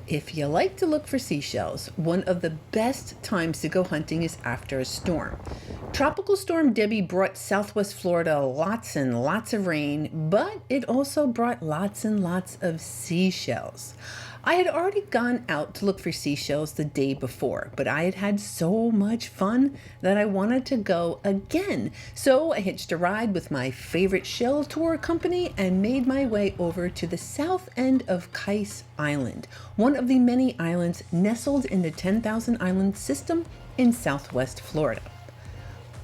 If you like to look for seashells, one of the best times to go hunting is after a storm. Tropical Storm Debby brought southwest Florida lots and lots of rain, but it also brought lots and lots of seashells. I had already gone out to look for seashells the day before, but I had had so much fun that I wanted to go again. So I hitched a ride with my favorite shell tour company and made my way over to the south end of Kais Island, one of the many islands nestled in the 10,000 island system in southwest Florida.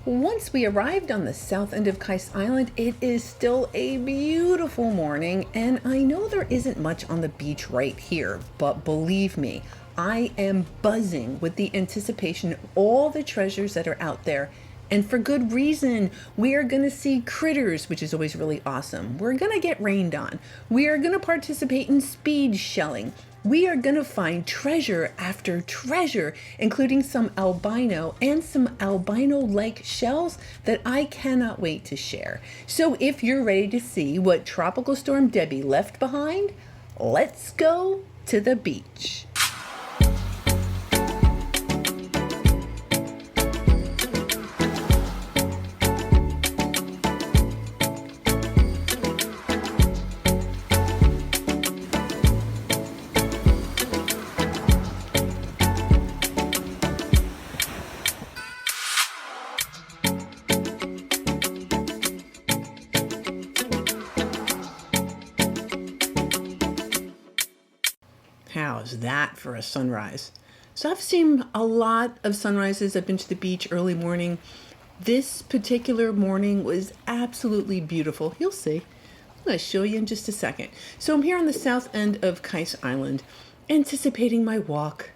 Once we arrived on the south end of Kais Island, it is still a beautiful morning, and I know there isn't much on the beach right here, but believe me, I am buzzing with the anticipation of all the treasures that are out there. And for good reason. We are going to see critters, which is always really awesome. We're going to get rained on. We are going to participate in speed shelling. We are going to find treasure after treasure, including some albino and some albino-like shells that I cannot wait to share. So if you're ready to see what Tropical Storm Debby left behind, let's go to the beach. How's that for a sunrise? So I've seen a lot of sunrises. I've been to the beach early morning. This particular morning was absolutely beautiful. You'll see. I'm going to show you in just a second. So I'm here on the south end of Kais Island, anticipating my walk.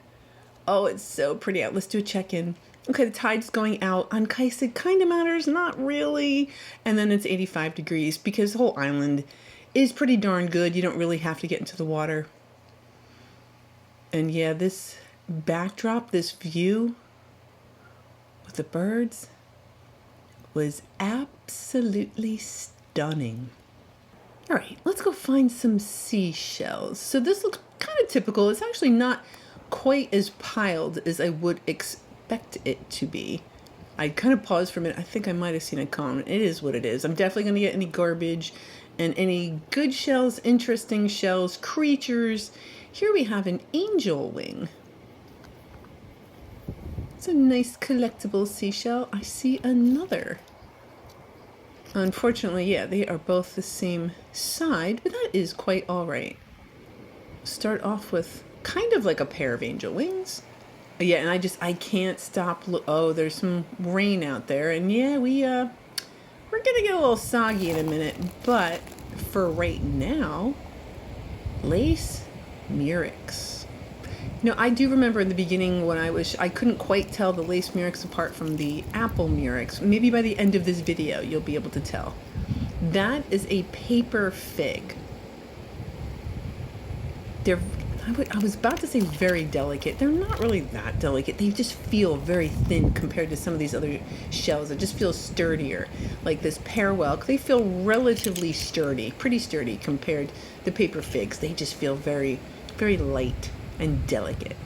Oh, it's so pretty out. Let's do a check-in. Okay, the tide's going out on Kais. It kind of matters, not really. And then it's 85 degrees because the whole island is pretty darn good. You don't really have to get into the water. And yeah, this backdrop, this view with the birds was absolutely stunning. All right, let's go find some seashells. So this looks kind of typical. It's actually not quite as piled as I would expect it to be. I kind of paused for a minute. I think I might have seen a comment. It is what it is. I'm definitely going to get any garbage and any good shells, interesting shells, creatures. Here we have an angel wing. It's a nice collectible seashell. I see another. Unfortunately, yeah, they are both the same side, but that is quite all right. Start off with kind of like a pair of angel wings. Yeah, and I can't stop. Oh, there's some rain out there, and yeah, we're gonna get a little soggy in a minute, but for right now, lace murex. You know, I do remember in the beginning when I couldn't quite tell the lace murex apart from the apple murex. Maybe by the end of this video, you'll be able to tell. That is a paper fig. I was about to say very delicate. They're not really that delicate. They just feel very thin compared to some of these other shells. It just feels sturdier. Like this pear whelk, they feel relatively sturdy, pretty sturdy compared to paper figs. They just feel very, very light and delicate.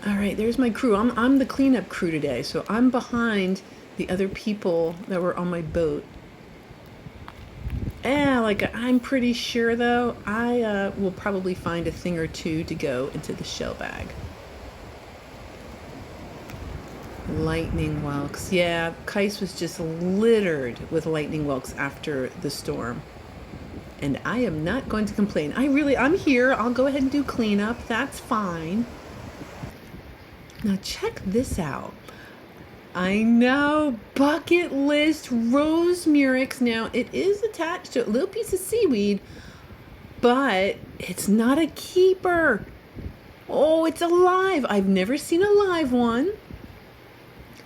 All right, there's my crew. I'm the cleanup crew today, so I'm behind the other people that were on my boat. I'm pretty sure though, I will probably find a thing or two to go into the shell bag. Lightning whelks. Yeah, Kais was just littered with lightning whelks after the storm. And I am not going to complain. I'm here. I'll go ahead and do cleanup. That's fine. Now check this out. I know, bucket list rose murex. Now it is attached to a little piece of seaweed, but it's not a keeper. Oh, it's alive. I've never seen a live one.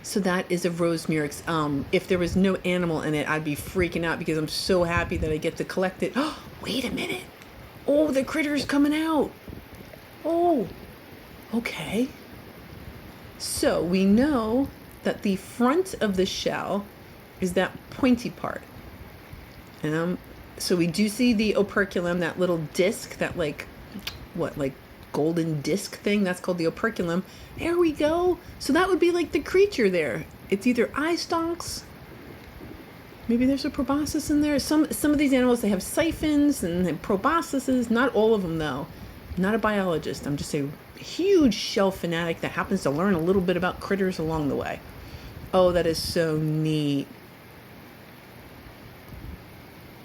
So that is a rose murex. If there was no animal in it, I'd be freaking out because I'm so happy that I get to collect it. Oh, wait a minute. Oh, the critter's coming out. Oh, okay. So we know that the front of the shell is that pointy part. And so we do see the operculum, that little disc that like golden disc thing. That's called the operculum. There we go. So that would be like the creature there. It's either eye stalks. Maybe there's a proboscis in there. Some of these animals, they have siphons and proboscises. Not all of them, though. I'm not a biologist. I'm just a huge shell fanatic that happens to learn a little bit about critters along the way. Oh, that is so neat.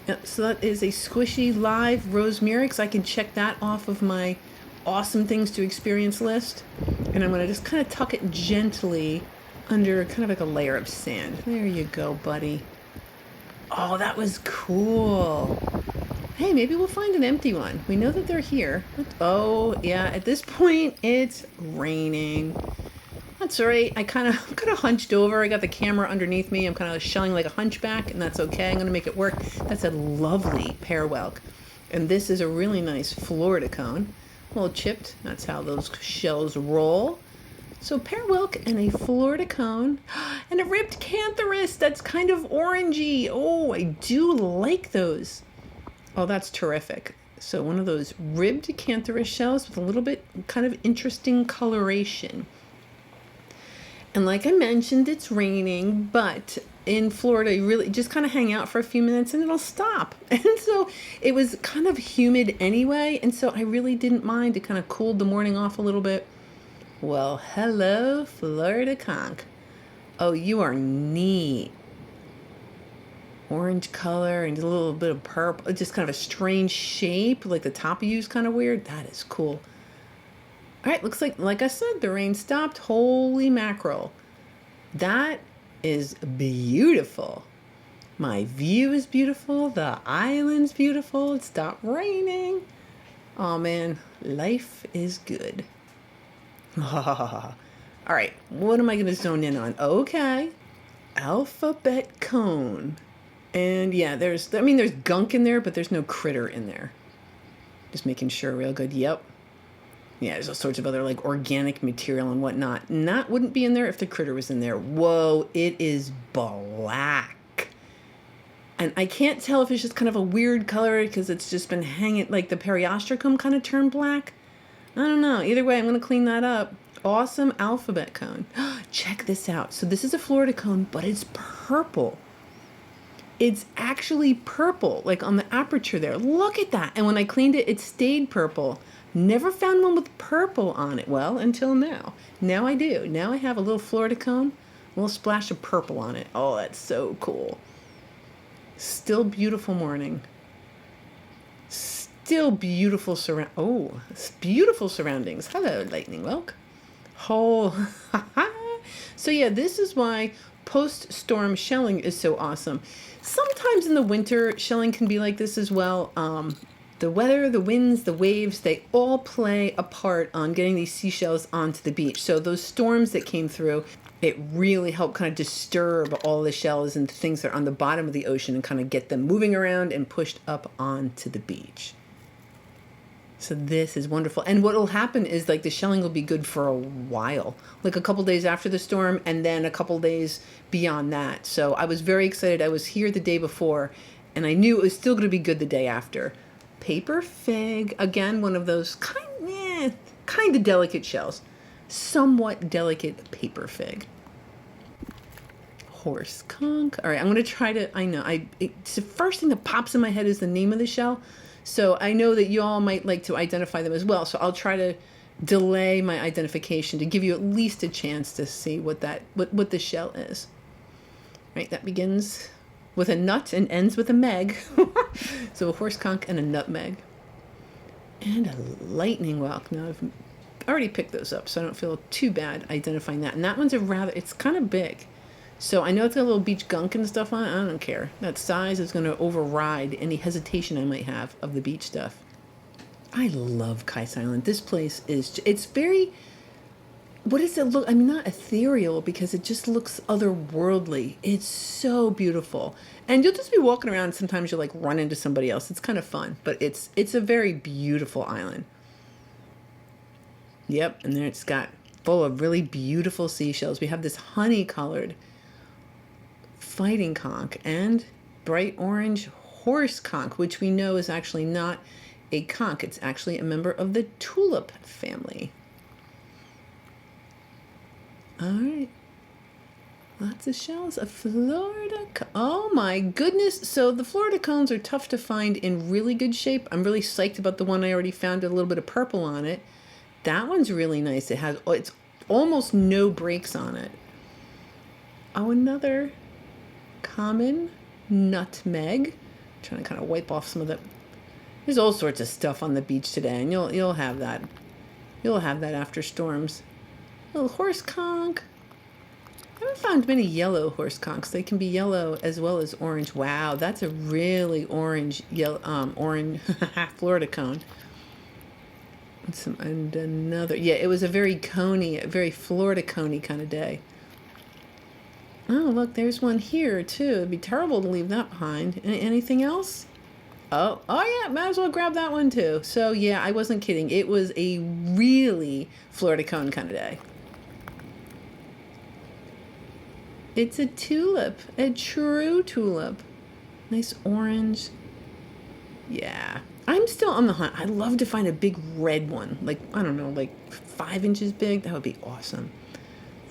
Yep, so that is a squishy live Rosemerix. I can check that off of my awesome things to experience list. And I'm going to just kind of tuck it gently under kind of like a layer of sand. There you go, buddy. Oh, that was cool. Hey, maybe we'll find an empty one. We know that they're here. Oh, yeah, at this point, it's raining. That's all right. I'm kind of hunched over. I got the camera underneath me. I'm kind of shelling like a hunchback, and that's okay. I'm going to make it work. That's a lovely pear whelk. And this is a really nice Florida cone. A little chipped. That's how those shells roll. So pear whelk and a Florida cone and a ribbed cantharus that's kind of orangey. Oh, I do like those. Oh, that's terrific. So one of those ribbed cantharus shells with a little bit kind of interesting coloration. And like I mentioned, it's raining, but in Florida, you really just kind of hang out for a few minutes and it'll stop. And so it was kind of humid anyway. And so I really didn't mind. It kind of cooled the morning off a little bit. Well, hello, Florida conch. Oh, you are neat. Orange color and a little bit of purple. Just kind of a strange shape, like the top of you is kind of weird. That is cool. All right, looks like I said, the rain stopped. Holy mackerel. That is beautiful. My view is beautiful. The island's beautiful. It stopped raining. Oh, man, life is good. All right, what am I going to zone in on? Okay, alphabet cone. And yeah, there's gunk in there, but there's no critter in there. Just making sure real good. Yep. Yeah, there's all sorts of other like organic material and whatnot. And that wouldn't be in there if the critter was in there. Whoa, it is black. And I can't tell if it's just kind of a weird color because it's just been hanging, like the periostracum kind of turned black. I don't know. Either way, I'm going to clean that up. Awesome alphabet cone. Check this out. So this is a Florida cone, but it's purple. It's actually purple, like on the aperture there. Look at that. And when I cleaned it, it stayed purple. Never found one with purple on it. Well, until now. Now I do. Now I have a little Florida cone, a little splash of purple on it. Oh, that's so cool. Still beautiful morning. Still beautiful beautiful surroundings. Hello, lightning whelk. Oh, so yeah, this is why post-storm shelling is so awesome. Sometimes in the winter, shelling can be like this as well. The weather, the winds, the waves, they all play a part on getting these seashells onto the beach. So those storms that came through, it really helped kind of disturb all the shells and things that are on the bottom of the ocean and kind of get them moving around and pushed up onto the beach. So this is wonderful. And what will happen is like the shelling will be good for a while, like a couple days after the storm and then a couple days beyond that. So I was very excited. I was here the day before and I knew it was still going to be good the day after. Paper fig, again, one of those kind of delicate shells. Somewhat delicate paper fig. Horse conch. All right, I'm going to try to, it's the first thing that pops in my head is the name of the shell. So I know that you all might like to identify them as well. So I'll try to delay my identification to give you at least a chance to see what the shell is. Right, that begins with a nut and ends with a meg. So a horse conch and a nutmeg. And a lightning whelk. Now I've already picked those up, so I don't feel too bad identifying that. And that one's it's kind of big. So I know it's got a little beach gunk and stuff on it. I don't care. That size is going to override any hesitation I might have of the beach stuff. I love Kais Island. This place it's very, what does it look? I mean, not ethereal because it just looks otherworldly. It's so beautiful. And you'll just be walking around. Sometimes you'll like run into somebody else. It's kind of fun, but it's a very beautiful island. Yep. And there it's got full of really beautiful seashells. We have this honey-colored fighting conch and bright orange horse conch, which we know is actually not a conch. It's actually a member of the tulip family. All right. Lots of shells. A Florida. Oh my goodness. So the Florida cones are tough to find in really good shape. I'm really psyched about the one I already found with a little bit of purple on it. That one's really nice. It's almost no breaks on it. Oh, another common nutmeg. I'm trying to kind of wipe off some of the. There's all sorts of stuff on the beach today, and you'll have that. You'll have that after storms. Little horse conch. I haven't found many yellow horse conchs. They can be yellow as well as orange. Wow, that's a really orange orange Florida cone. And another. Yeah, it was a very coney, a very Florida coney kind of day. Oh, look, there's one here too. It'd be terrible to leave that behind. Anything else? Oh yeah, might as well grab that one too. So yeah, I wasn't kidding. It was a really Florida cone kind of day. It's a tulip, a true tulip. Nice orange. Yeah. I'm still on the hunt. I'd love to find a big red one. Like, I don't know, like 5 inches big. That would be awesome.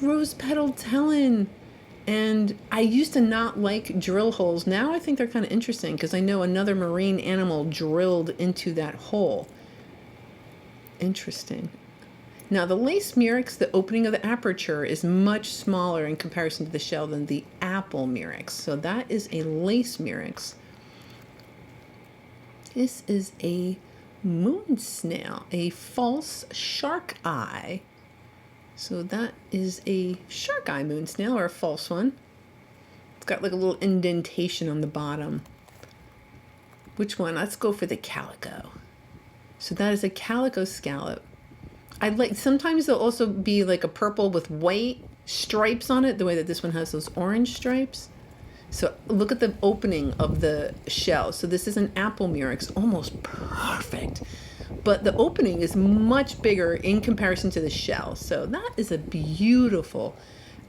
Rose petal tellin. And I used to not like drill holes. Now I think they're kind of interesting because I know another marine animal drilled into that hole. Interesting. Now, the lace murex, the opening of the aperture is much smaller in comparison to the shell than the apple murex. So that is a lace murex. This is a moon snail, a false shark eye. So that is a shark eye moon snail, or a false one. It's got like a little indentation on the bottom. Which one? Let's go for the calico. So that is a calico scallop. Sometimes there'll also be like a purple with white stripes on it, the way that this one has those orange stripes. So look at the opening of the shell. So this is an apple murex, almost perfect. But the opening is much bigger in comparison to the shell. So that is a beautiful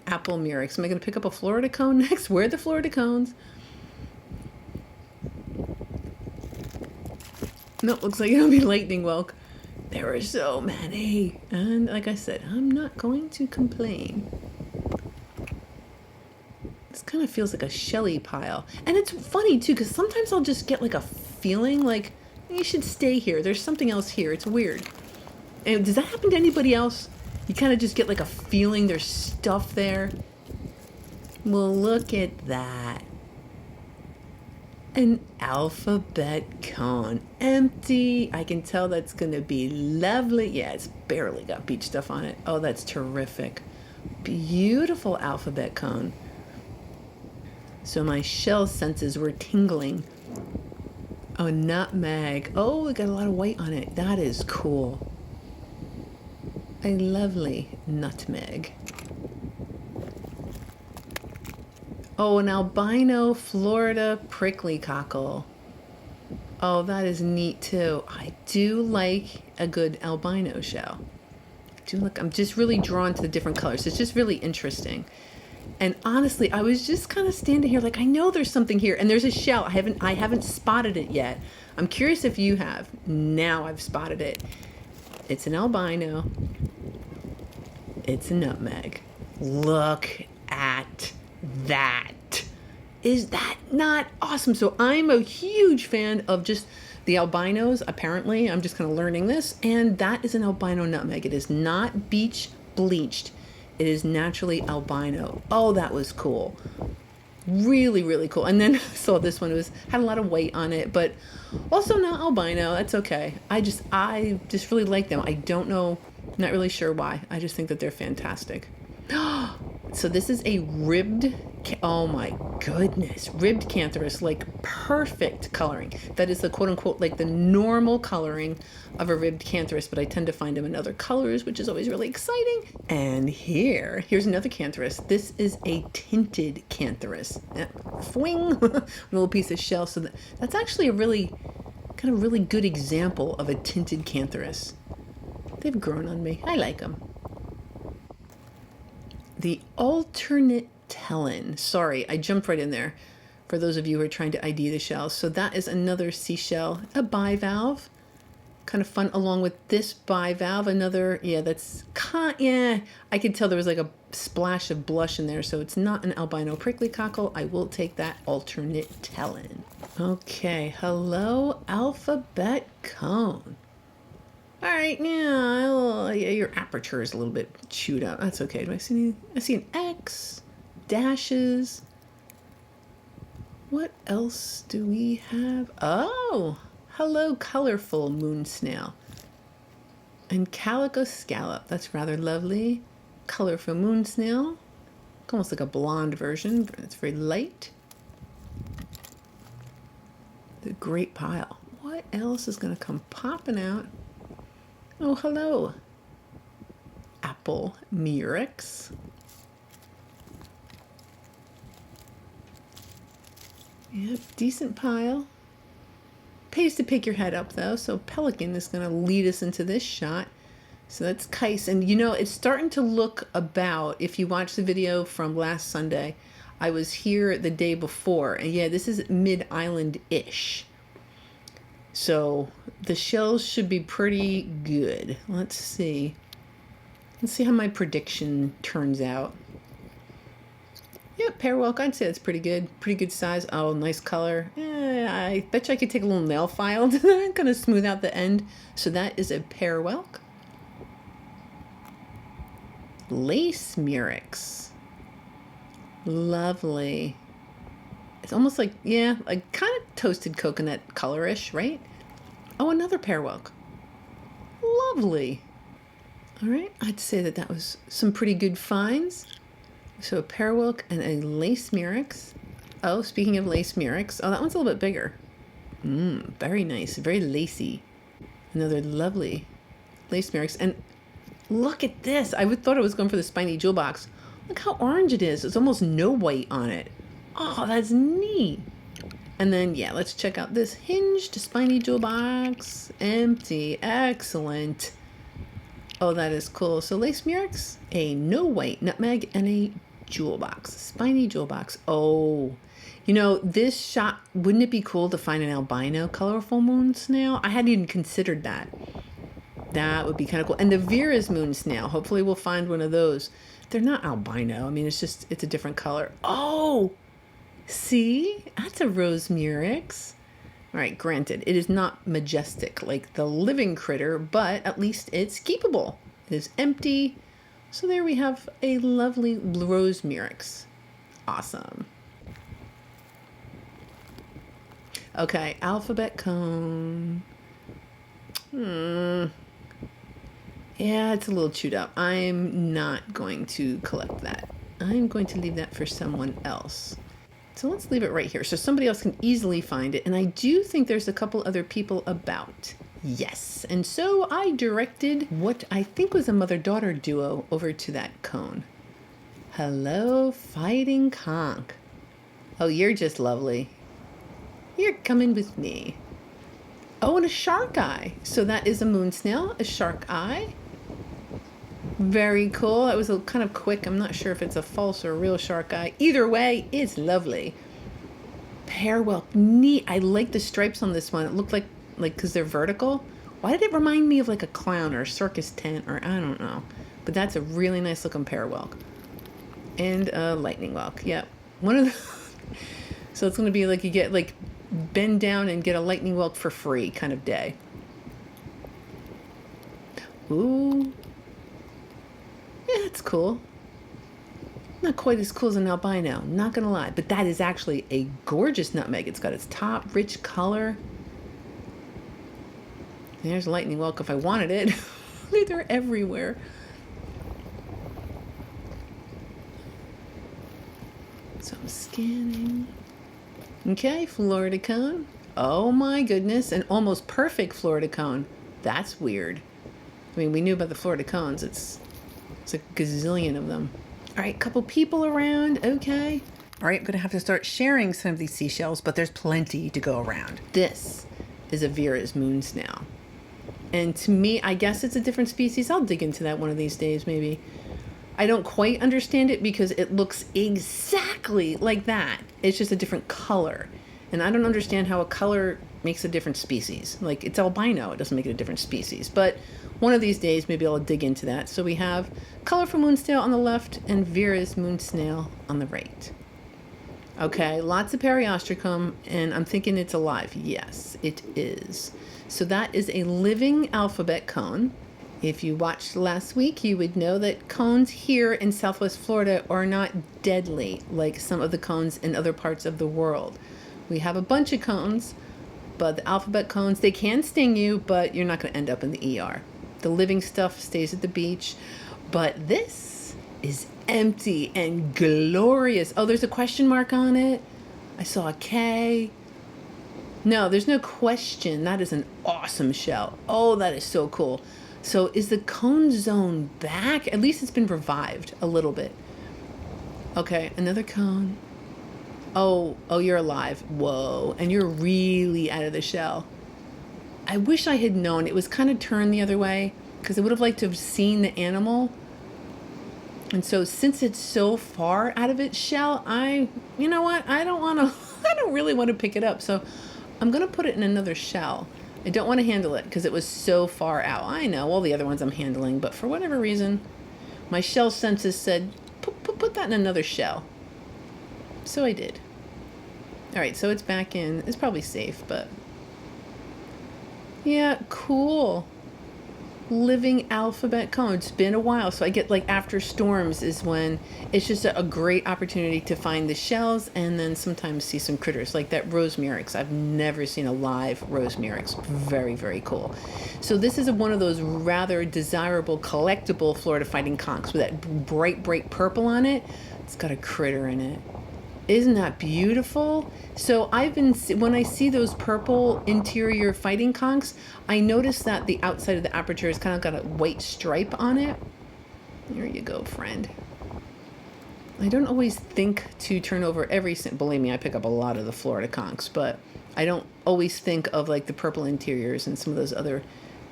apple murex. Am I going to pick up a Florida cone next? Where are the Florida cones? Nope, looks like it'll be lightning whelk. There are so many. And like I said, I'm not going to complain. This kind of feels like a shelly pile. And it's funny too, because sometimes I'll just get like a feeling like, you should stay here. There's something else here. It's weird. And does that happen to anybody else? You kind of just get like a feeling there's stuff there. Well, look at that. An alphabet cone. Empty. I can tell that's going to be lovely. Yeah, it's barely got beach stuff on it. Oh, that's terrific. Beautiful alphabet cone. So my shell senses were tingling. Oh, nutmeg. Oh, it got a lot of white on it. That is cool. A lovely nutmeg. Oh, an albino Florida prickly cockle. Oh, that is neat too. I do like a good albino shell. I'm just really drawn to the different colors. It's just really interesting. And honestly, I was just kind of standing here like, I know there's something here. And there's a shell. I haven't spotted it yet. I'm curious if you have. Now I've spotted it. It's an albino. It's a nutmeg. Look at that. Is that not awesome? So I'm a huge fan of just the albinos, apparently. I'm just kind of learning this. And that is an albino nutmeg. It is not beach bleached. It is naturally albino. Oh, that was cool. Really, really cool. And then I saw this one. Had a lot of weight on it, but also not albino. That's okay. I just really like them. I don't know, not really sure why. I just think that they're fantastic. So this is a ribbed, oh my goodness, ribbed cantharus, like perfect coloring. That is the quote unquote, like the normal coloring of a ribbed cantharus, but I tend to find them in other colors, which is always really exciting. And here's another cantharus. This is a tinted cantharus. Fwing, a little piece of shell. So that's actually a really good example of a tinted cantharus. They've grown on me. I like them. The alternate tellin. Sorry, I jumped right in there for those of you who are trying to ID the shells. So that is another seashell, a bivalve. kind of fun, along with this bivalve. Another, yeah, that's yeah, I could tell there was like a splash of blush in there, so it's not an albino prickly cockle. I will take that alternate telling. Okay, hello alphabet cone. All right, now yeah, your aperture is a little bit chewed up. That's okay. Do I see any? I see an X, dashes. What else do we have? Oh, hello, colorful moon snail. And calico scallop. That's rather lovely. Colorful moon snail. Almost like a blonde version, but it's very light. The great pile. What else is going to come popping out? Oh, hello. Apple murex. Yep, decent pile. Pays to pick your head up though, so pelican is going to lead us into this shot. So that's Kais, and you know, it's starting to look about, if you watch the video from last Sunday, I was here the day before, and yeah, this is mid-island-ish. So the shells should be pretty good. Let's see. Let's see how my prediction turns out. Yep, pearwelk, I'd say that's pretty good. Pretty good size. Oh, nice color. I bet you I could take a little nail file to that. Kind of smooth out the end. So that is a pearwelk. Lace murex. Lovely. It's almost like, yeah, like kind of toasted coconut colorish, right? Oh, another pearwelk. Lovely. All right, I'd say that that was some pretty good finds. So a pearwelk and a lace murex. Oh, speaking of lace murex, oh, that one's a little bit bigger. Very nice, very lacy. Another lovely lace murex. And look at this. I thought I was going for the spiny jewel box. Look how orange it is. It's almost no white on it. Oh, that's neat. And then, yeah, let's check out this hinged spiny jewel box. Empty. Excellent. Oh, that is cool. So lace murex, a no white nutmeg, and a jewel box. Spiny jewel box. Oh, you know, this shot, wouldn't it be cool to find an albino colorful moon snail? I hadn't even considered that. That would be kind of cool. And the Vera's moon snail, hopefully we'll find one of those. They're not albino. I mean, it's a different color. Oh, see? That's a rose murex. All right, granted, it is not majestic like the living critter, but at least it's keepable. It is empty. So there we have a lovely rose murex. Awesome. Okay, alphabet cone. Yeah, it's a little chewed up. I'm not going to collect that. I'm going to leave that for someone else. So let's leave it right here so somebody else can easily find it. And I do think there's a couple other people about. Yes. And so I directed what I think was a mother-daughter duo over to that cone. Hello, fighting conch. Oh, you're just lovely. You're coming with me. Oh, and a shark eye. So that is a moon snail, a shark eye. Very cool. That was a kind of quick. I'm not sure if it's a false or a real shark eye. Either way, it's lovely. Pearwelk, neat. I like the stripes on this one. It looked like because they're vertical. Why did it remind me of like a clown or a circus tent or I don't know. But that's a really nice looking pearwelk. And a lightning whelk. Yep. One of the so it's going to be like you get like bend down and get a lightning whelk for free kind of day. Ooh. Yeah, it's cool. Not quite as cool as an albino, not gonna lie, but that is actually a gorgeous nutmeg. It's got its top, rich color. There's a lightning whelk if I wanted it. They're everywhere. So I'm scanning. Okay, Florida cone. Oh my goodness, an almost perfect Florida cone. That's weird. I mean, we knew about the Florida cones. It's a gazillion of them. All right, couple people around. Okay. All right, I'm going to have to start sharing some of these seashells, but there's plenty to go around. This is a Vera's moon snail. And to me, I guess it's a different species. I'll dig into that one of these days, maybe. I don't quite understand it because it looks exactly like that. It's just a different color. And I don't understand how a color makes a different species. Like, it's albino, it doesn't make it a different species. But one of these days, maybe I'll dig into that. So we have colorful moon snail on the left and Vera's moon snail on the right. Okay, lots of periostracum, and I'm thinking it's alive. Yes, it is. So that is a living alphabet cone. If you watched last week, you would know that cones here in Southwest Florida are not deadly like some of the cones in other parts of the world. We have a bunch of cones, but the alphabet cones, they can sting you, but you're not going to end up in the ER. The living stuff stays at the beach, but this is empty and glorious. Oh, there's a question mark on it. I saw a K. No, there's no question. That is an awesome shell. Oh, that is so cool. So is the cone zone back? At least it's been revived a little bit. Okay, another cone. Oh, you're alive. Whoa, and you're really out of the shell. I wish I had known. It was kind of turned the other way because I would have liked to have seen the animal. And so since it's so far out of its shell, you know what? I don't really want to pick it up. So I'm going to put it in another shell. I don't want to handle it because it was so far out. I know all the other ones I'm handling, but for whatever reason, my shell senses said, put that in another shell. So I did. All right, so it's back in. It's probably safe, but yeah, cool. Living alphabet cone. It's been a while, so I get like after storms is when it's just a great opportunity to find the shells and then sometimes see some critters like that rosemyrix. I've never seen a live rosemyrix. Very, very cool. So this is one of those rather desirable collectible Florida fighting conchs with that bright purple on it. It's got a critter in it. Isn't that beautiful? So when I see those purple interior fighting conchs, I notice that the outside of the aperture has kind of got a white stripe on it. Here you go, friend. I don't always think to turn over believe me, I pick up a lot of the Florida conchs, but I don't always think of like the purple interiors and some of those other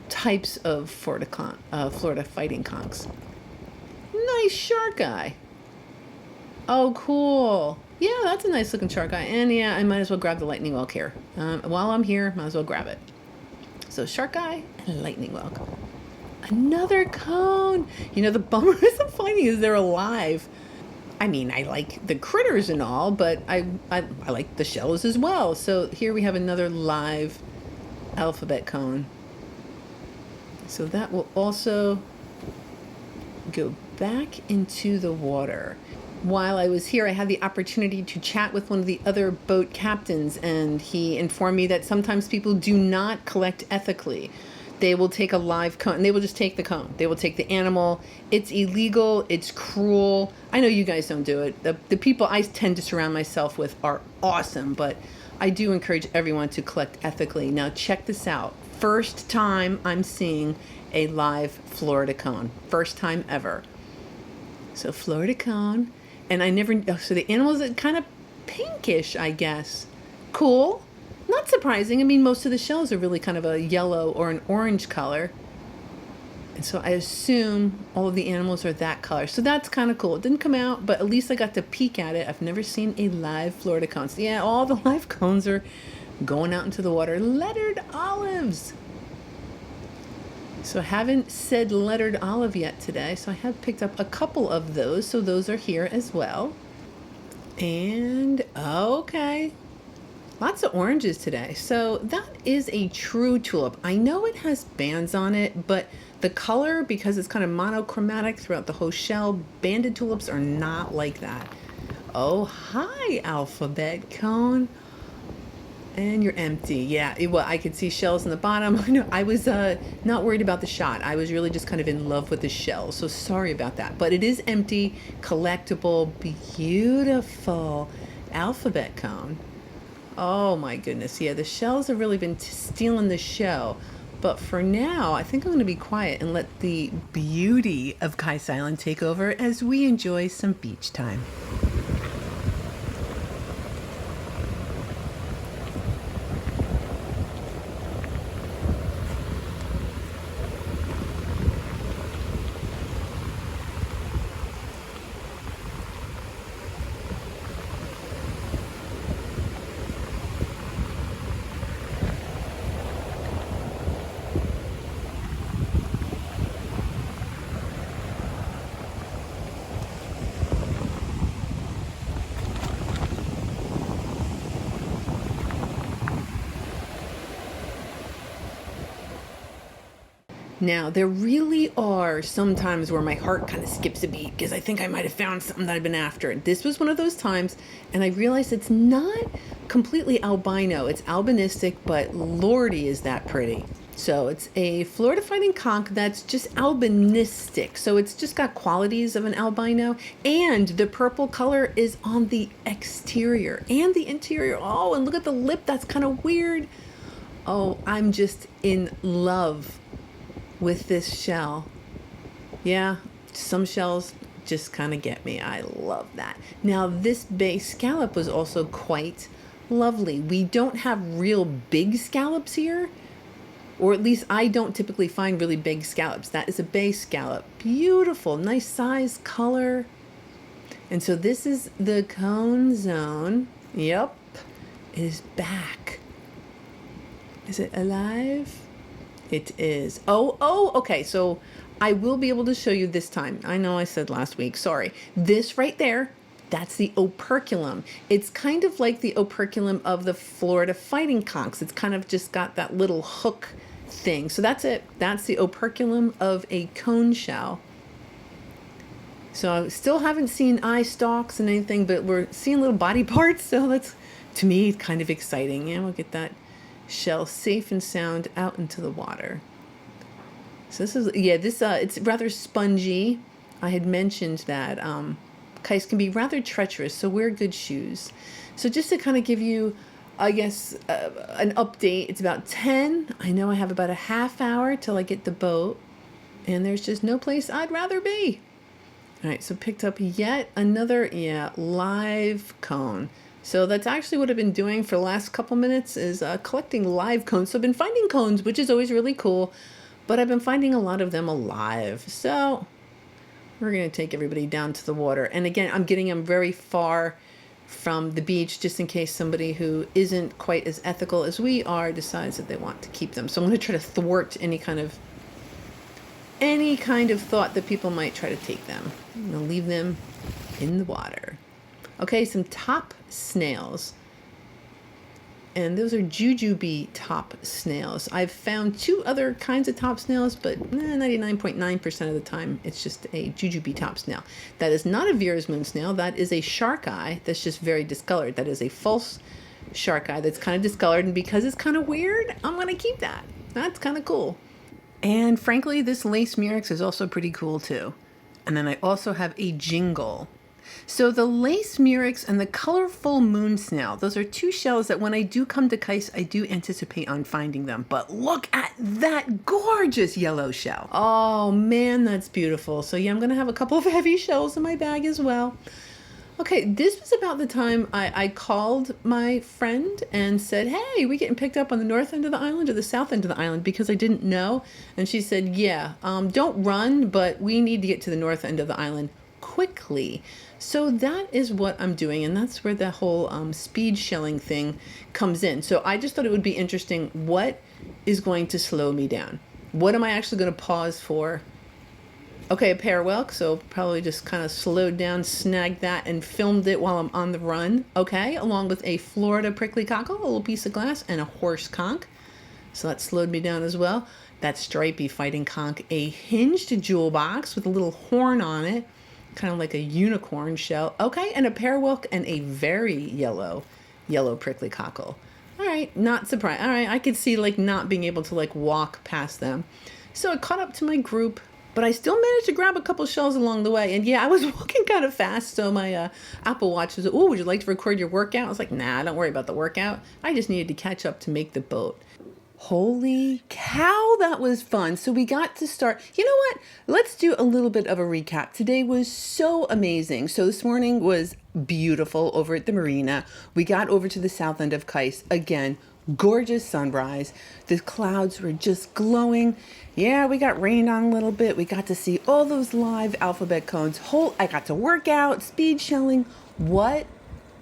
types of Florida fighting conchs. Nice shark eye. Oh, cool. Yeah, that's a nice looking shark eye. And yeah, I might as well grab the lightning whelk here. While I'm here, might as well grab it. So shark eye and lightning whelk. Another cone. You know, the bummer is I'm finding is they're alive. I mean, I like the critters and all, but I like the shells as well. So here we have another live alphabet cone. So that will also go back into the water. While I was here, I had the opportunity to chat with one of the other boat captains, and he informed me that sometimes people do not collect ethically. They will take a live cone, and they will just take the cone. They will take the animal. It's illegal. It's cruel. I know you guys don't do it. The people I tend to surround myself with are awesome, but I do encourage everyone to collect ethically. Now, check this out. First time I'm seeing a live Florida cone. First time ever. So Florida cone. And so the animal is kind of pinkish, I guess. Cool. Not surprising. I mean, most of the shells are really kind of a yellow or an orange color. And so I assume all of the animals are that color. So that's kind of cool. It didn't come out, but at least I got to peek at it. I've never seen a live Florida cone. So yeah, all the live cones are going out into the water. Lettered olives. So I haven't said lettered olive yet today, so I have picked up a couple of those, so those are here as well. And, okay, lots of oranges today. So that is a true tulip. I know it has bands on it, but the color, because it's kind of monochromatic throughout the whole shell, banded tulips are not like that. Oh, hi, alphabet cone. And you're empty. Yeah, well, I could see shells in the bottom. I was not worried about the shot. I was really just kind of in love with the shells. So sorry about that. But it is empty, collectible, beautiful alphabet cone. Oh my goodness. Yeah, the shells have really been stealing the show. But for now, I think I'm going to be quiet and let the beauty of Kais Island take over as we enjoy some beach time. Now, there really are some times where my heart kind of skips a beat because I think I might have found something that I've been after. This was one of those times, and I realized it's not completely albino. It's albinistic, but lordy, is that pretty. So it's a Florida fighting conch that's just albinistic. So it's just got qualities of an albino, and the purple color is on the exterior and the interior. Oh, and look at the lip. That's kind of weird. Oh, I'm just in love with this shell. Yeah, some shells just kind of get me. I love that. Now, this bay scallop was also quite lovely. We don't have real big scallops here, or at least I don't typically find really big scallops. That is a bay scallop. Beautiful, nice size, color. And so this is the cone zone. Yep, it is back. Is it alive? It is. Oh, okay. So I will be able to show you this time. I know I said last week, sorry. This right there, that's the operculum. It's kind of like the operculum of the Florida fighting conchs. It's kind of just got that little hook thing. So that's it. That's the operculum of a cone shell. So I still haven't seen eye stalks and anything, but we're seeing little body parts. So that's, to me, kind of exciting. Yeah, we'll get that shell safe and sound out into the water. So this is, yeah, this it's rather spongy. I had mentioned that kites can be rather treacherous, so wear good shoes. So just to kind of give you, I guess, an update, it's about 10. I know I have about a half hour till I get the boat, and there's just no place I'd rather be. All right, so picked up yet another, live cone. So that's actually what I've been doing for the last couple minutes is collecting live cones. So I've been finding cones, which is always really cool, but I've been finding a lot of them alive. So we're going to take everybody down to the water. And again, I'm getting them very far from the beach just in case somebody who isn't quite as ethical as we are decides that they want to keep them. So I'm going to try to thwart any kind of thought that people might try to take them. I'm going to leave them in the water. Okay, some top snails. And those are jujube top snails. I've found two other kinds of top snails, but 99.9% of the time, it's just a jujube top snail. That is not a Vera's moon snail. That is a shark eye that's just very discolored. That is a false shark eye that's kind of discolored. And because it's kind of weird, I'm going to keep that. That's kind of cool. And frankly, this lace murex is also pretty cool too. And then I also have a jingle. So the lace murex and the colorful moon snail, those are two shells that when I do come to Kais, I do anticipate on finding them. But look at that gorgeous yellow shell. Oh man, that's beautiful. So yeah, I'm going to have a couple of heavy shells in my bag as well. Okay, this was about the time I called my friend and said, hey, we getting picked up on the north end of the island or the south end of the island, because I didn't know. And she said, yeah, don't run, but we need to get to the north end of the island quickly. So that is what I'm doing, and that's where the whole speed shelling thing comes in. So I just thought it would be interesting. What is going to slow me down? What am I actually going to pause for? Okay, a pear whelk, so probably just kind of slowed down, snagged that, and filmed it while I'm on the run. Okay, along with a Florida prickly cockle, a little piece of glass, and a horse conch. So that slowed me down as well. That stripy fighting conch, a hinged jewel box with a little horn on it, kind of like a unicorn shell. Okay, and a pear whelk and a very yellow prickly cockle. All right, not surprised. All right, I could see like not being able to like walk past them. So I caught up to my group, but I still managed to grab a couple shells along the way. And yeah, I was walking kind of fast, so my Apple Watch was, oh, would you like to record your workout? I was like, nah, don't worry about the workout. I just needed to catch up to make the boat. Holy cow, that was fun. So we got to start, you know what? Let's do a little bit of a recap. Today was so amazing. So this morning was beautiful over at the marina. We got over to the south end of Kais. Again, gorgeous sunrise. The clouds were just glowing. Yeah, we got rained on a little bit. We got to see all those live alphabet cones. I got to work out, speed shelling. What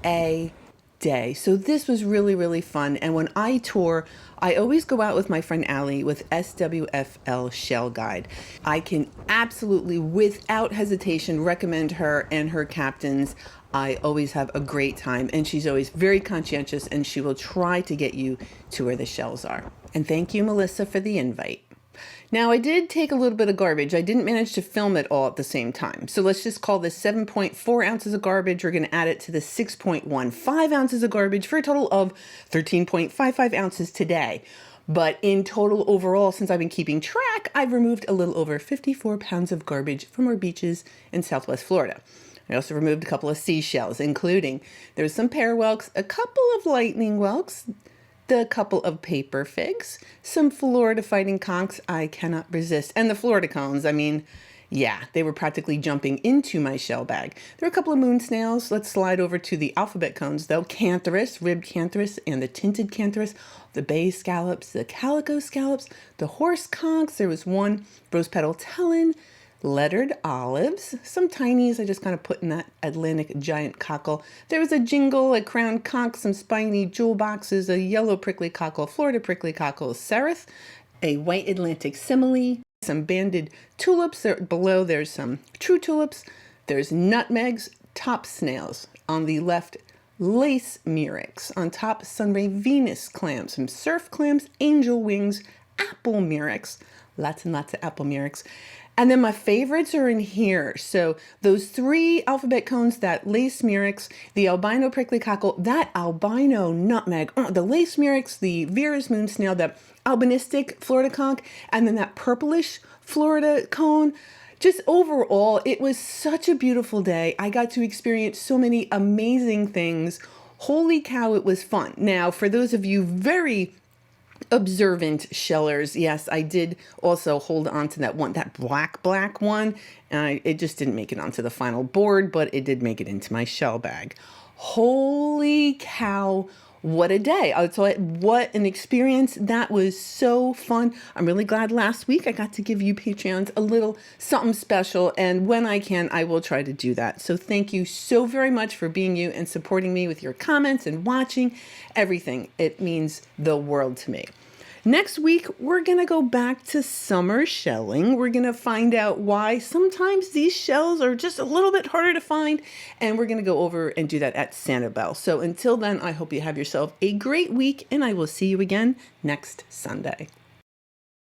a day. So this was really, really fun. And when I tour, I always go out with my friend Allie with SWFL Shell Guide. I can absolutely, without hesitation, recommend her and her captains. I always have a great time, and she's always very conscientious, and she will try to get you to where the shells are. And thank you, Melissa, for the invite. Now, I did take a little bit of garbage. I didn't manage to film it all at the same time. So let's just call this 7.4 ounces of garbage. We're going to add it to the 6.15 ounces of garbage for a total of 13.55 ounces today. But in total overall, since I've been keeping track, I've removed a little over 54 pounds of garbage from our beaches in Southwest Florida. I also removed a couple of seashells, including there's some pear whelks, a couple of lightning whelks, the couple of paper figs, some Florida fighting conchs I cannot resist, and the Florida cones. I mean, yeah, they were practically jumping into my shell bag. There are a couple of moon snails. Let's slide over to the alphabet cones, though. Cantharus, ribbed cantharus, and the tinted cantharus, the bay scallops, the calico scallops, the horse conchs. There was one rose petal tellin, lettered olives, some tinies I just kind of put in that Atlantic giant cockle. There was a jingle, a crown conch, some spiny jewel boxes, a yellow prickly cockle, Florida prickly cockle, seraph, a white Atlantic simile, some banded tulips. There, below there's some true tulips. There's nutmegs, top snails. On the left, lace murex. On top, sunray Venus clams, some surf clams, angel wings, apple murex. Lots and lots of apple murex. And then my favorites are in here. So those three alphabet cones, that lace murex, the albino prickly cockle, that albino nutmeg, the lace murex, the Vera's moon snail, the albinistic Florida conch, and then that purplish Florida cone. Just overall, it was such a beautiful day. I got to experience so many amazing things. Holy cow, it was fun. Now, for those of you very observant shellers, yes, I did also hold on to that one, that black one. It just didn't make it onto the final board, but it did make it into my shell bag. Holy cow, what a day. What an experience. That was so fun. I'm really glad last week I got to give you Patreons a little something special, and when I can, I will try to do that. So thank you so very much for being you and supporting me with your comments and watching everything. It means the world to me. Next week, we're going to go back to summer shelling. We're going to find out why sometimes these shells are just a little bit harder to find, and we're going to go over and do that at Sanibel. So until then, I hope you have yourself a great week, and I will see you again next Sunday.